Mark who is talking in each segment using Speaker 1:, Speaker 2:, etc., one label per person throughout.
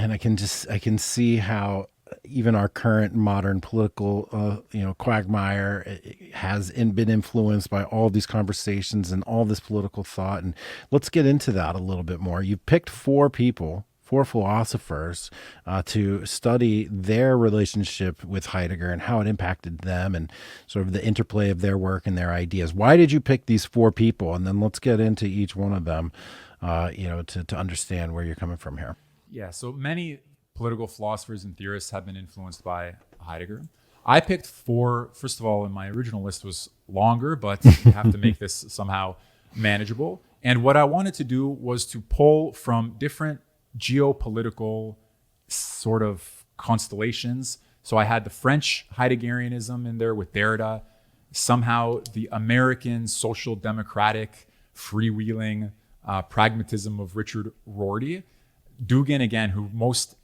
Speaker 1: and I can see how even our current modern political, quagmire has been influenced by all these conversations and all this political thought. And let's get into that a little bit more. You picked four people, four philosophers, to study their relationship with Heidegger and how it impacted them and sort of the interplay of their work and their ideas. Why did you pick these four people? And then let's get into each one of them, to understand where you're coming from here.
Speaker 2: Yeah, so many political philosophers and theorists have been influenced by Heidegger. I picked four. First of all, and my original list was longer, but you have to make this somehow manageable. And what I wanted to do was to pull from different geopolitical sort of constellations. So I had the French Heideggerianism in there with Derrida, somehow the American social democratic freewheeling pragmatism of Richard Rorty, Dugin again, who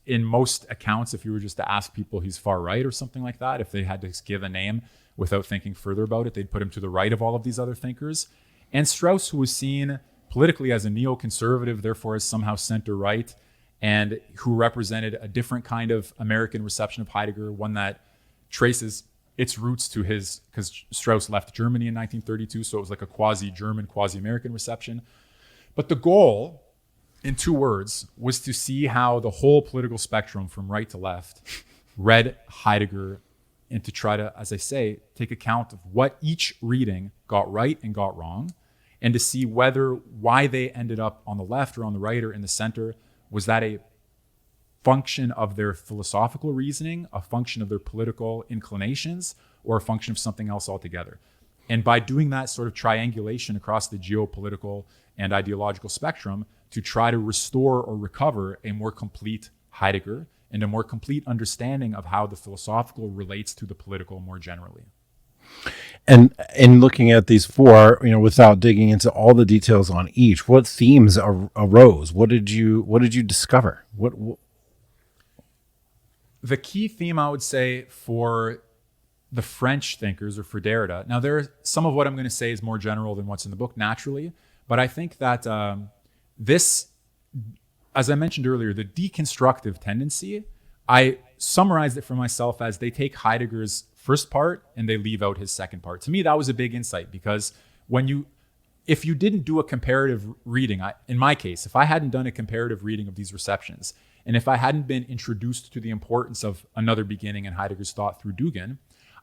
Speaker 2: in most accounts, if you were just to ask people, he's far right or something like that. If they had to give a name without thinking further about it, they'd put him to the right of all of these other thinkers. And Strauss, who was seen politically as a neoconservative, therefore as somehow center-right, and who represented a different kind of American reception of Heidegger, one that traces its roots to because Strauss left Germany in 1932, so it was like a quasi-German, quasi-American reception. But the goal, in two words, was to see how the whole political spectrum from right to left read Heidegger, and to try to, as I say, take account of what each reading got right and got wrong, and to see why they ended up on the left or on the right or in the center. Was that a function of their philosophical reasoning, a function of their political inclinations, or a function of something else altogether? And by doing that sort of triangulation across the geopolitical and ideological spectrum, to try to restore or recover a more complete Heidegger and a more complete understanding of how the philosophical relates to the political more generally.
Speaker 1: And in looking at these four, without digging into all the details on each, what themes arose? What did you discover? What?
Speaker 2: The key theme, I would say, for the French thinkers, or for Derrida. Now, some of what I'm going to say is more general than what's in the book, naturally, but I think that this, as I mentioned earlier, the deconstructive tendency, I summarized it for myself as they take Heidegger's first part and they leave out his second part. To me, that was a big insight, because if you didn't do a comparative reading, in my case, if I hadn't done a comparative reading of these receptions, and if I hadn't been introduced to the importance of another beginning in Heidegger's thought through Dugin,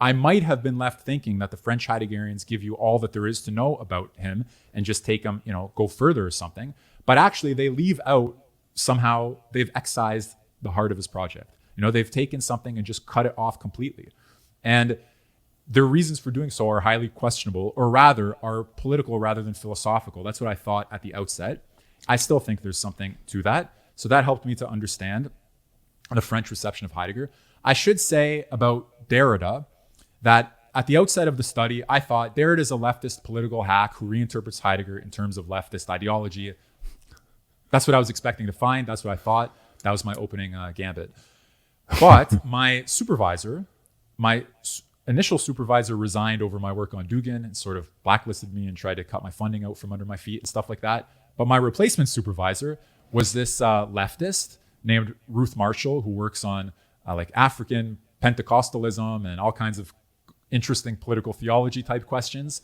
Speaker 2: I might have been left thinking that the French Heideggerians give you all that there is to know about him and just take him, go further or something. But actually, they leave out, somehow, they've excised the heart of his project. They've taken something and just cut it off completely. And their reasons for doing so are highly questionable, or rather are political rather than philosophical. That's what I thought at the outset. I still think there's something to that. So that helped me to understand the French reception of Heidegger. I should say about Derrida that at the outset of the study, I thought Derrida is a leftist political hack who reinterprets Heidegger in terms of leftist ideology. That's what I was expecting to find. That's what I thought. That was my opening gambit. But my initial supervisor resigned over my work on Dugin and sort of blacklisted me and tried to cut my funding out from under my feet and stuff like that. But my replacement supervisor was this leftist named Ruth Marshall, who works on African Pentecostalism and all kinds of interesting political theology type questions.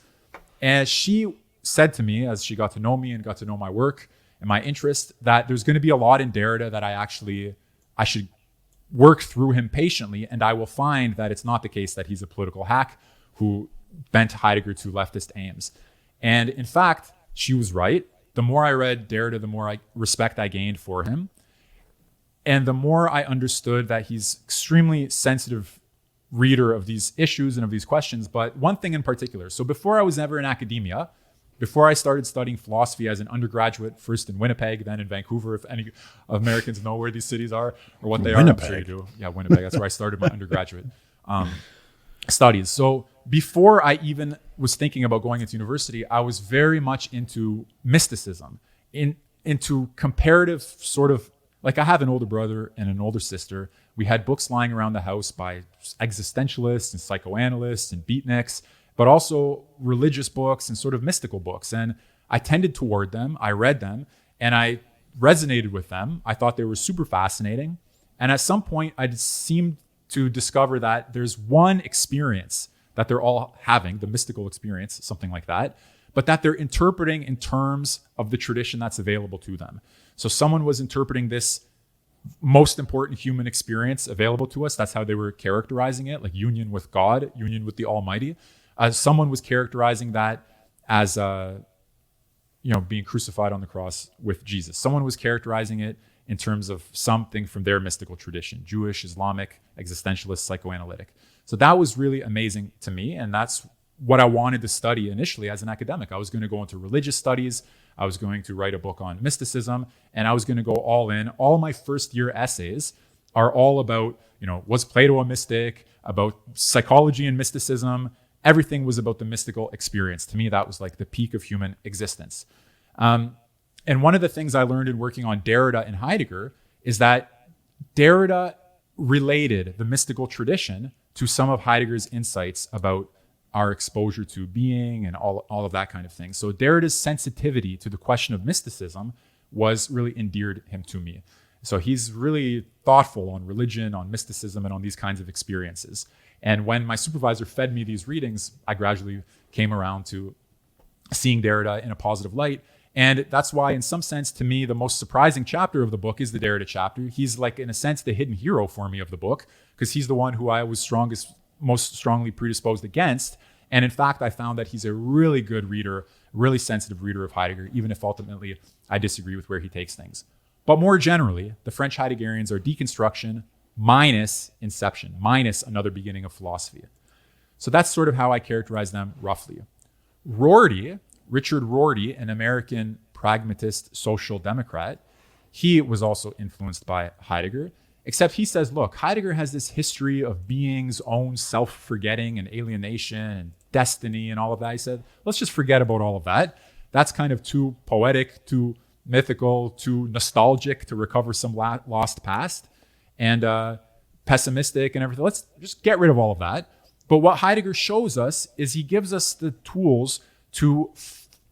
Speaker 2: And she said to me, as she got to know me and got to know my work and my interest, that there's going to be a lot in Derrida that I should work through him patiently, and I will find that it's not the case that he's a political hack who bent Heidegger to leftist aims. And in fact, she was right. The more I read Derrida, the more respect I gained for him. And the more I understood that he's extremely sensitive reader of these issues and of these questions. But one thing in particular, so before I was ever in academia, before I started studying philosophy as an undergraduate, first in Winnipeg, then in Vancouver, if any Americans know where these cities are or what they are, I'm sure you do. Yeah, Winnipeg, that's where I started my undergraduate studies. So before I even was thinking about going into university, I was very much into mysticism, into comparative sort of, I have an older brother and an older sister. We had books lying around the house by existentialists and psychoanalysts and beatniks, but also religious books and sort of mystical books. And I tended toward them, I read them, and I resonated with them. I thought they were super fascinating. And at some point, I seemed to discover that there's one experience that they're all having, the mystical experience, something like that, but that they're interpreting in terms of the tradition that's available to them. So someone was interpreting this most important human experience available to us. That's how they were characterizing it, like union with God, union with the Almighty. Someone was characterizing that as being crucified on the cross with Jesus. Someone was characterizing it in terms of something from their mystical tradition, Jewish, Islamic, existentialist, psychoanalytic. So that was really amazing to me. And that's what I wanted to study initially as an academic. I was going to go into religious studies. I was going to write a book on mysticism, and I was going to go all in. All my first year essays are all about, was Plato a mystic, about psychology and mysticism. Everything was about the mystical experience. To me, that was like the peak of human existence. And one of the things I learned in working on Derrida and Heidegger is that Derrida related the mystical tradition to some of Heidegger's insights about our exposure to being and all of that kind of thing. So Derrida's sensitivity to the question of mysticism was really endeared him to me. So he's really thoughtful on religion, on mysticism, and on these kinds of experiences. And when my supervisor fed me these readings, I gradually came around to seeing Derrida in a positive light. And that's why, in some sense, to me, the most surprising chapter of the book is the Derrida chapter. He's like, in a sense, the hidden hero for me of the book, because he's the one who I was most strongly predisposed against. And in fact, I found that he's a really good reader, really sensitive reader of Heidegger, even if ultimately I disagree with where he takes things. But more generally, the French Heideggerians are deconstruction minus inception, minus another beginning of philosophy. So that's sort of how I characterize them roughly. Richard Rorty, an American pragmatist social democrat, he was also influenced by Heidegger, except he says, look, Heidegger has this history of being's own self-forgetting and alienation and destiny and all of that. He said, let's just forget about all of that. That's kind of too poetic, too mythical, too nostalgic to recover some lost past, and pessimistic and everything. Let's just get rid of all of that. But what Heidegger shows us is he gives us the tools to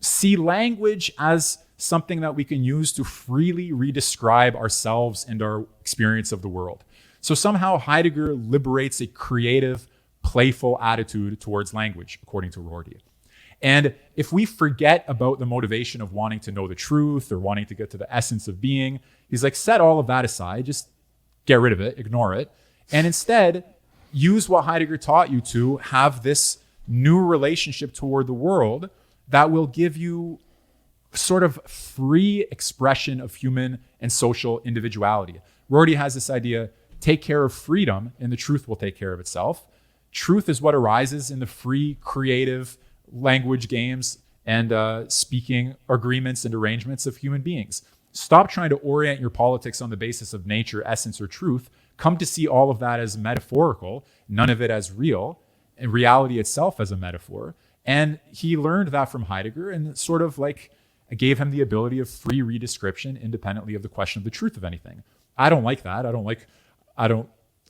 Speaker 2: see language as something that we can use to freely redescribe ourselves and our experience of the world. So somehow Heidegger liberates a creative, playful attitude towards language, according to Rorty. And if we forget about the motivation of wanting to know the truth or wanting to get to the essence of being, he's like, set all of that aside, just get rid of it, ignore it, and instead use what Heidegger taught you to have this new relationship toward the world that will give you sort of free expression of human and social individuality. Rorty has this idea, take care of freedom and the truth will take care of itself. Truth is what arises in the free, creative language games and speaking agreements and arrangements of human beings. Stop trying to orient your politics on the basis of nature, essence, or truth. Come to see all of that as metaphorical, none of it as real, and reality itself as a metaphor. And he learned that from Heidegger and sort of like gave him the ability of free redescription independently of the question of the truth of anything. I don't like that.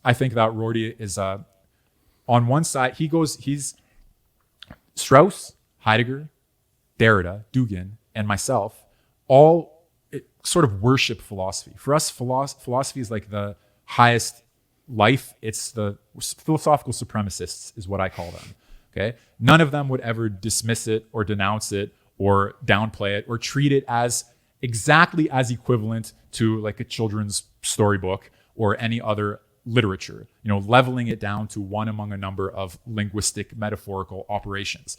Speaker 2: I think that Rorty is on one side, he's Strauss, Heidegger, Derrida, Dugin, and myself all sort of worship philosophy. For us, philosophy is like the highest life. It's the philosophical supremacists is what I call them. Okay, none of them would ever dismiss it or denounce it or downplay it or treat it as exactly as equivalent to like a children's storybook or any other literature, leveling it down to one among a number of linguistic metaphorical operations.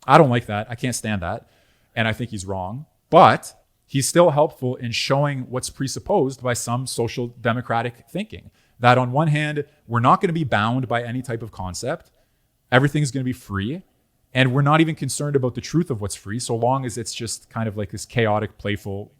Speaker 2: I don't like that. I can't stand that. And I think he's wrong, but he's still helpful in showing what's presupposed by some social democratic thinking. That on one hand, we're not going to be bound by any type of concept. Everything's going to be free. And we're not even concerned about the truth of what's free, so long as it's just kind of like this chaotic, playful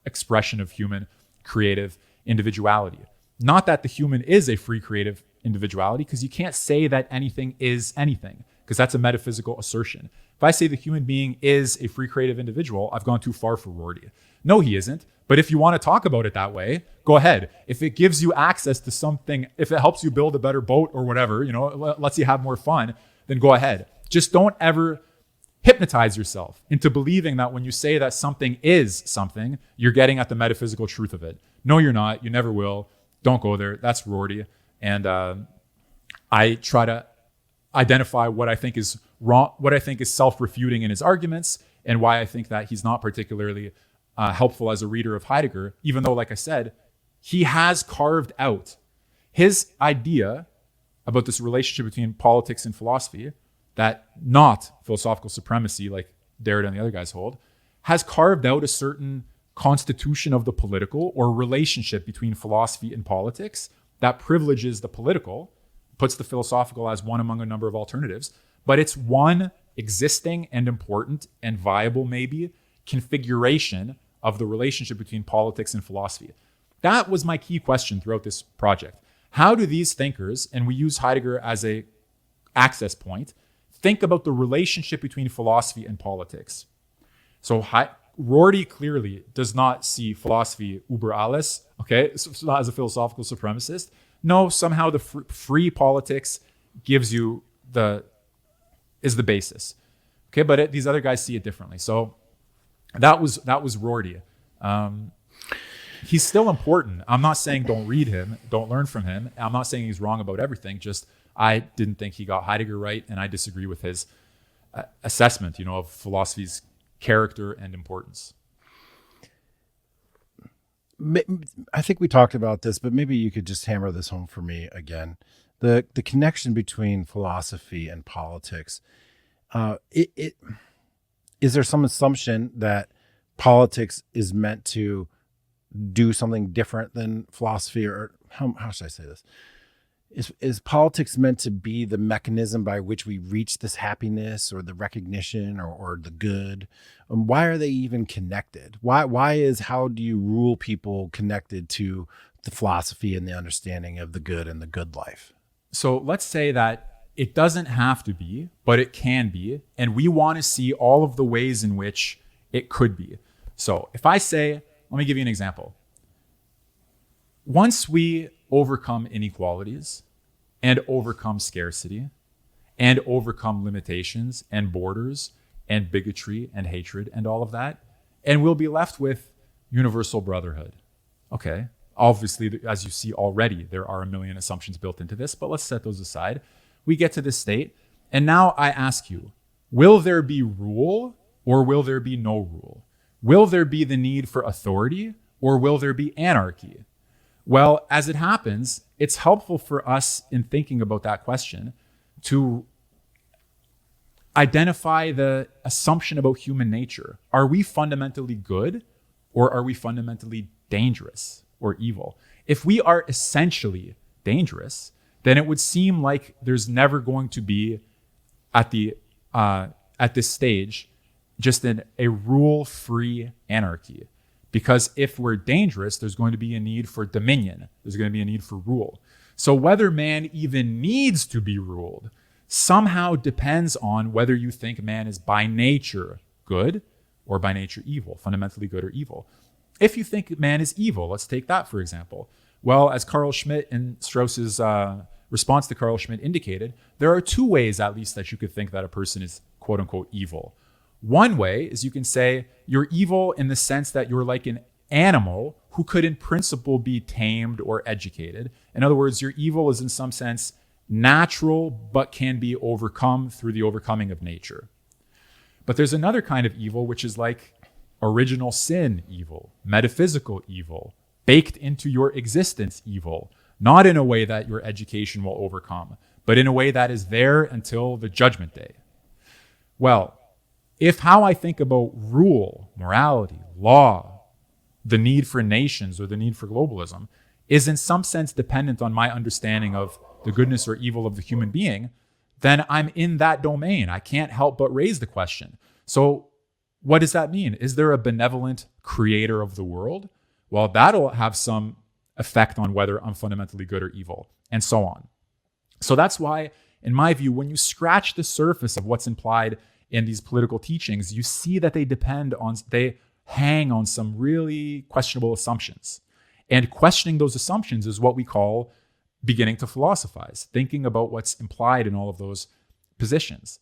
Speaker 2: expression of human creative individuality. Not that the human is a free creative individuality, because you can't say that anything is anything, because that's a metaphysical assertion. If I say the human being is a free creative individual, I've gone too far for Rorty. No, he isn't. But if you want to talk about it that way, go ahead. If it gives you access to something, if it helps you build a better boat or whatever, lets you have more fun, then go ahead. Just don't ever hypnotize yourself into believing that when you say that something is something, you're getting at the metaphysical truth of it. No, you're not. You never will. Don't go there. That's Rorty. And I try to identify what I think is wrong, what I think is self-refuting in his arguments, and why I think that he's not particularly helpful as a reader of Heidegger, even though, like I said, he has carved out his idea about this relationship between politics and philosophy, that not philosophical supremacy like Derrida and the other guys hold, has carved out a certain constitution of the political or relationship between philosophy and politics that privileges the political, puts the philosophical as one among a number of alternatives, but it's one existing and important and viable, maybe, configuration of the relationship between politics and philosophy. That was my key question throughout this project. How do these thinkers, and we use Heidegger as a access point, think about the relationship between philosophy and politics? So Rorty clearly does not see philosophy über alles, okay, so not as a philosophical supremacist. No, somehow the free politics gives you is the basis, okay. But these other guys see it differently. So that was Rorty. He's still important. I'm not saying don't read him, don't learn from him. I'm not saying he's wrong about everything. Just I didn't think he got Heidegger right, and I disagree with his assessment, of philosophy's character and importance.
Speaker 1: I think we talked about this, but maybe you could just hammer this home for me again. The connection between philosophy and politics. Is there some assumption that politics is meant to do something different than philosophy, or how should I say this? Is politics meant to be the mechanism by which we reach this happiness or the recognition or the good? Why are they even connected? Why is how do you rule people connected to the philosophy and the understanding of the good and the good life?
Speaker 2: So let's say that it doesn't have to be, but it can be. And we want to see all of the ways in which it could be. So if I say, let me give you an example. Once we overcome inequalities and overcome scarcity and overcome limitations and borders and bigotry and hatred and all of that, and we'll be left with universal brotherhood. Okay. Obviously, as you see already, there are a million assumptions built into this, but let's set those aside. We get to this state, and now I ask you, will there be rule or will there be no rule? Will there be the need for authority or will there be anarchy? Well, as it happens, it's helpful for us in thinking about that question to identify the assumption about human nature. Are we fundamentally good or are we fundamentally dangerous or evil? If we are essentially dangerous, then it would seem like there's never going to be at this stage just a rule-free anarchy. Because if we're dangerous, there's going to be a need for dominion. There's going to be a need for rule. So whether man even needs to be ruled somehow depends on whether you think man is by nature good or by nature evil, fundamentally good or evil. If you think man is evil, let's take that for example. Well, as Carl Schmitt in Strauss's response to Carl Schmitt indicated, there are two ways at least that you could think that a person is quote unquote evil. One way is you can say you're evil in the sense that you're like an animal who could in principle be tamed or educated. In other words, your evil is in some sense natural, but can be overcome through the overcoming of nature. But there's another kind of evil, which is like original sin evil, metaphysical evil, baked into your existence evil, not in a way that your education will overcome, but in a way that is there until the judgment day. Well, if how I think about rule, morality, law, the need for nations or the need for globalism is in some sense dependent on my understanding of the goodness or evil of the human being, then I'm in that domain. I can't help but raise the question. So what does that mean? Is there a benevolent creator of the world? Well, that'll have some effect on whether I'm fundamentally good or evil, and so on. So that's why, in my view, when you scratch the surface of what's implied in these political teachings, you see that they hang on some really questionable assumptions. And questioning those assumptions is what we call beginning to philosophize, thinking about what's implied in all of those positions.